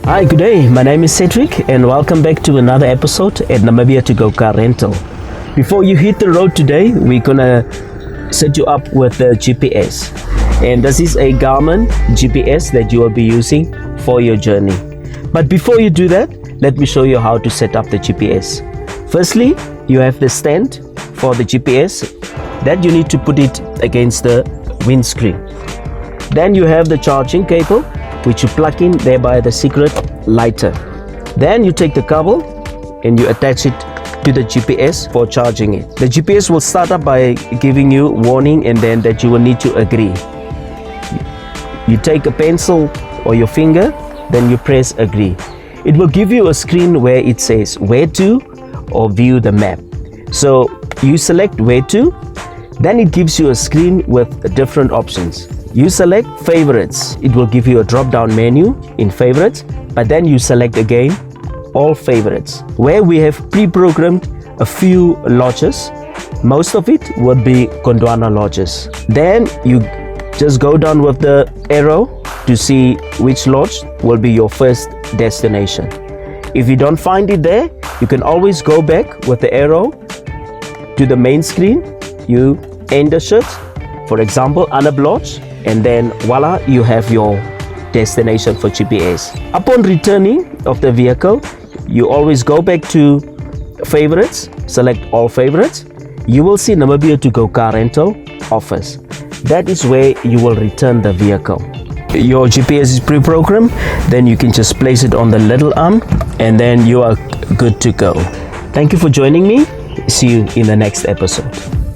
Hi, good day. My name is Cedrick and welcome back to another episode at Namibia2Go car rental. Before you hit the road today, we're gonna set you up with the GPS. And this is a Garmin GPS that you will be using for your journey. But before you do that, let me show you how to set up the GPS. Firstly, you have the stand for the GPS that you need to put it against the windscreen. Then you have the charging cable which you plug in there by the secret lighter. Then you take the cable and you attach it to the GPS for charging it. The GPS will start up by giving you warning and then that you will need to agree. You take a pencil or your finger, then you press agree. It will give you a screen where it says where to or view the map. So you select where to, then it gives you a screen with different options. You select favorites. It will give you a drop down menu in favorites, but then you select again all favorites, where we have pre-programmed a few lodges. Most of it would be Gondwana lodges. Then you just go down with the arrow to see which lodge will be your first destination. If you don't find it there, you can always go back with the arrow to the main screen. You end the search, for example, Anab Lodge, and then voila, you have your destination for GPS. Upon returning of the vehicle, you always go back to favorites, select all favorites. You will see Namibia2Go car rental offers. That is where you will return the vehicle. Your GPS is pre-programmed, then you can just place it on the little arm and then you are good to go. Thank you for joining me. See you in the next episode.